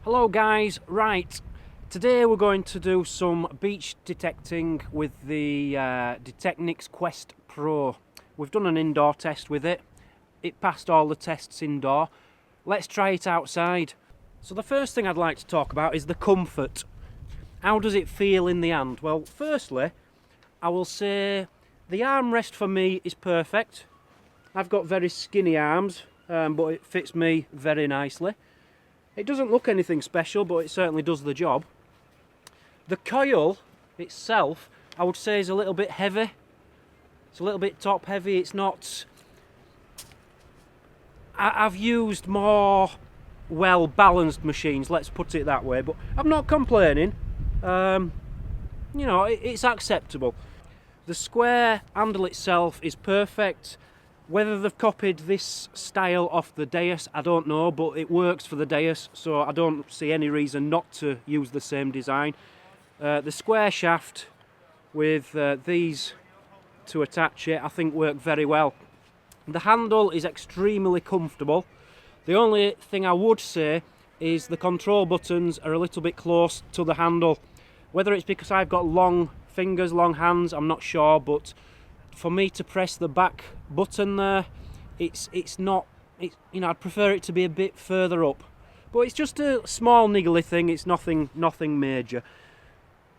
Hello guys, right, today we're going to do some beach detecting with the Deteknix Quest Pro. We've done an indoor test with it. It passed all the tests indoor. Let's try it outside. So the first thing I'd like to talk about is the comfort. How does it feel in the hand? Well, firstly, I will say the armrest for me is perfect. I've got very skinny arms, but it fits me very nicely. It doesn't look anything special, but it certainly does the job. The coil itself, I would say, is a little bit heavy. It's a little bit top heavy. It's not... I've used more well-balanced machines, let's put it that way, but I'm not complaining. You know, it's acceptable. The square handle itself is perfect. Whether they've copied this style off the Deus, I don't know, but it works for the Deus, so I don't see any reason not to use the same design. The square shaft with these to attach it, I think work very well. The handle is extremely comfortable. The only thing I would say is the control buttons are a little bit close to the handle. Whether it's because I've got long fingers, long hands, I'm not sure, but for me to press the back button there, it's not, you know, I'd prefer it to be a bit further up. But it's just a small niggly thing, it's nothing major.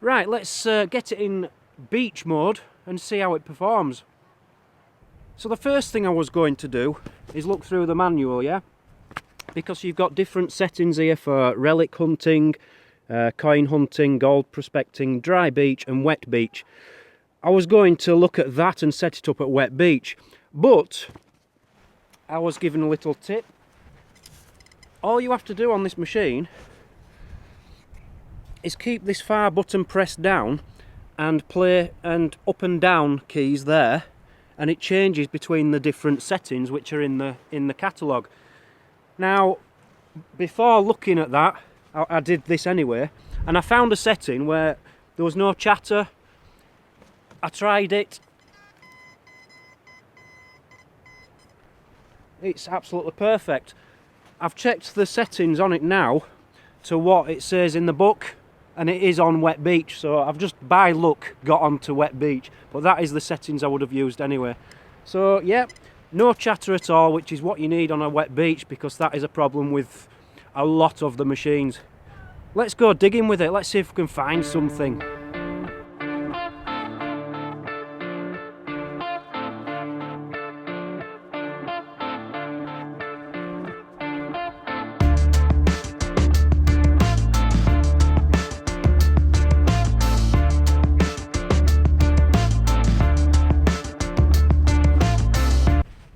Right, let's get it in beach mode and see how it performs. So the first thing I was going to do is look through the manual, yeah? Because you've got different settings here for relic hunting, coin hunting, gold prospecting, dry beach and wet beach. I was going to look at that and set it up at wet beach, but I was given a little tip. All you have to do on this machine is keep this far button pressed down and play and up and down keys there, and it changes between the different settings which are in the catalogue. Now, before looking at that, I did this anyway, and I found a setting where there was no chatter. I tried it. It's absolutely perfect. I've checked the settings on it now to what it says in the book, and it is on wet beach, so I've just by luck got onto wet beach, but that is the settings I would have used anyway. So yeah, no chatter at all, which is what you need on a wet beach, because that is a problem with a lot of the machines. Let's go digging with it. Let's see if we can find something.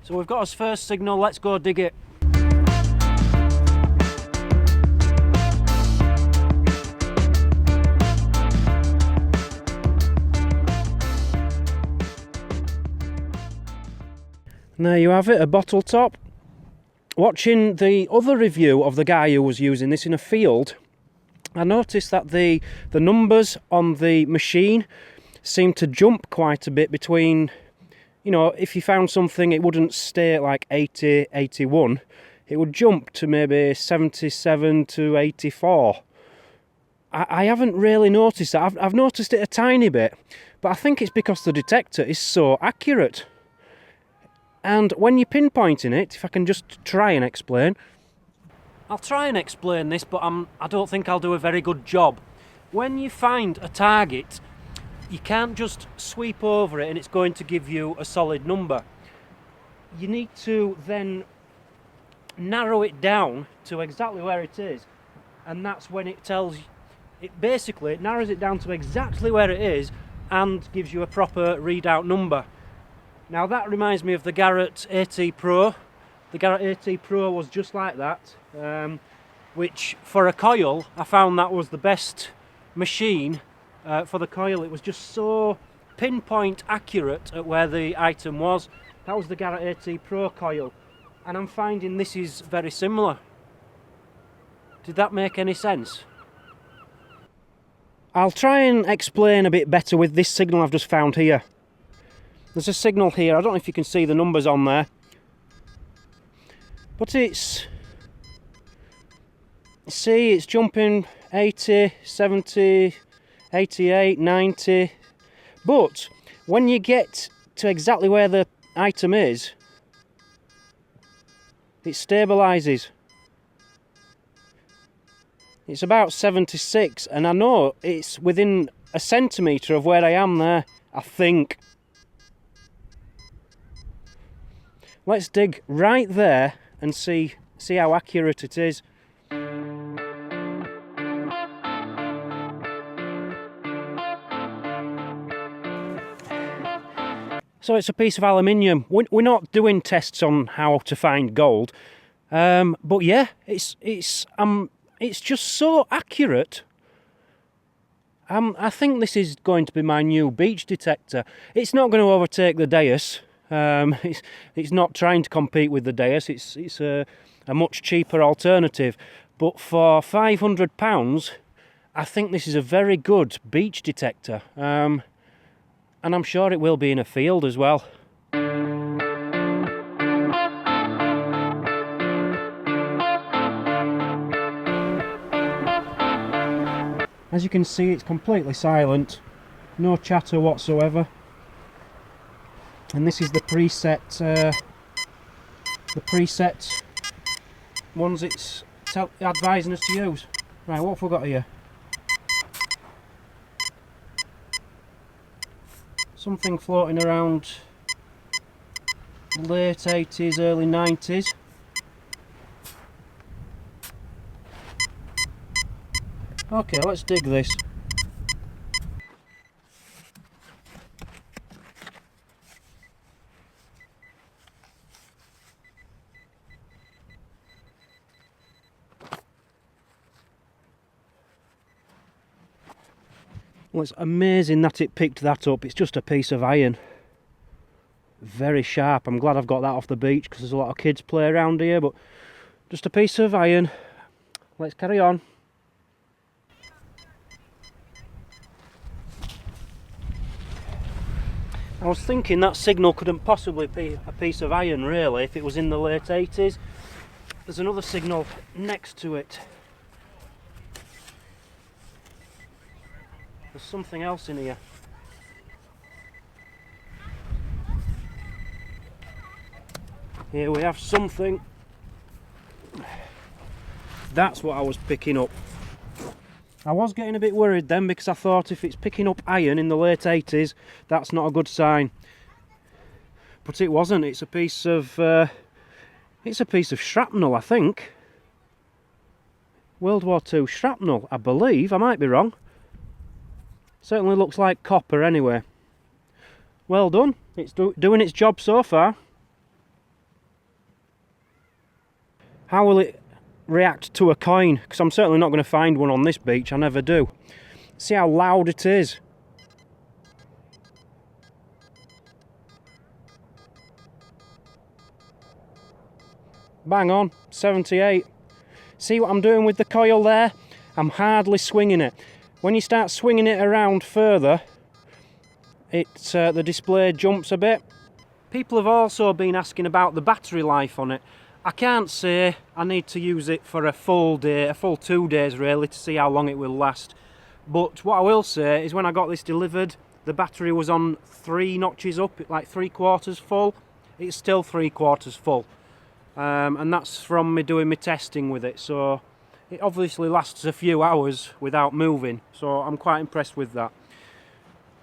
So we've got our first signal, let's go dig it. And there you have it, a bottle top. Watching the other review of the guy who was using this in a field, I noticed that the numbers on the machine seem to jump quite a bit between, you know, if you found something, it wouldn't stay at like 80, 81. It would jump to maybe 77 to 84. I haven't really noticed that. I've noticed it a tiny bit, but I think it's because the detector is so accurate. And when you're pinpointing it, if I can just try and explain. I'll try and explain this, but I don't think I'll do a very good job. When you find a target, you can't just sweep over it and it's going to give you a solid number. You need to then narrow it down to exactly where it is, and that's when it tells you, it narrows it down to exactly where it is and gives you a proper readout number. Now that reminds me of the Garrett AT Pro. The Garrett AT Pro was just like that, which for a coil, I found that was the best machine for the coil. It was just so pinpoint accurate at where the item was. That was the Garrett AT Pro coil, and I'm finding this is very similar. Did that make any sense? I'll try and explain a bit better with this signal I've just found here. There's a signal here, I don't know if you can see the numbers on there, but it's See, it's jumping 80, 70, 88, 90. But when you get to exactly where the item is, it stabilises. It's about 76, and I know it's within a centimetre of where I am there, I think. Let's dig right there and see how accurate it is. So it's a piece of aluminium. We're not doing tests on how to find gold, but yeah, it's just so accurate. I think this is going to be my new beach detector. It's not going to overtake the Deus. It's not trying to compete with the Deus. It's a much cheaper alternative. But for £500, I think this is a very good beach detector. And I'm sure it will be in a field as well. As you can see, it's completely silent, no chatter whatsoever. And this is the preset ones it's advising us to use. Right, what have we got here? Something floating around late 80s, early 90s. Okay, let's dig this. Well, it's amazing that it picked that up. It's just a piece of iron. Very sharp. I'm glad I've got that off the beach because there's a lot of kids play around here, but just a piece of iron. Let's carry on. I was thinking that signal couldn't possibly be a piece of iron really if it was in the late 80s. There's another signal next to it. There's something else in here. Here we have something. That's what I was picking up. I was getting a bit worried then because I thought if it's picking up iron in the late 80s, that's not a good sign. But it wasn't. It's a piece of shrapnel, I think. World War II shrapnel, I believe. I might be wrong. Certainly looks like copper anyway. Well done. It's doing its job so far. How will it react to a coin? Because I'm certainly not going to find one on this beach. I never do. See how loud it is. Bang on, 78. See what I'm doing with the coil there? I'm hardly swinging it. When you start swinging it around further, the display jumps a bit. People have also been asking about the battery life on it. I can't say I need to use it for a full day, a full 2 days really, to see how long it will last. But what I will say is when I got this delivered, the battery was on 3 notches up, like 3/4 full. It's still 3/4 full. And that's from me doing my testing with it. So it obviously lasts a few hours without moving. So I'm quite impressed with that.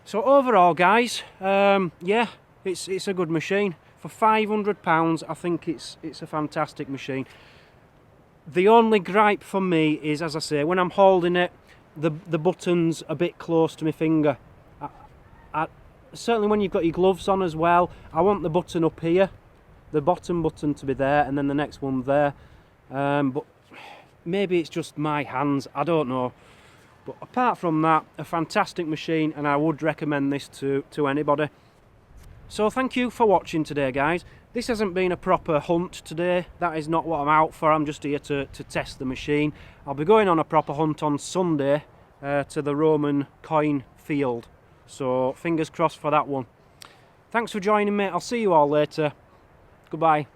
So overall guys, yeah, it's a good machine. For £500, I think it's a fantastic machine. The only gripe for me is, as I say, when I'm holding it, the button's a bit close to my finger. Certainly when you've got your gloves on as well, I want the button up here, the bottom button to be there, and then the next one there. But maybe it's just my hands, I don't know. But apart from that, a fantastic machine, and I would recommend this to anybody. So thank you for watching today guys. This hasn't been a proper hunt today, that is not what I'm out for. I'm just here to test the machine. I'll be going on a proper hunt on Sunday to the Roman coin field, so fingers crossed for that one. Thanks for joining me, I'll see you all later. Goodbye.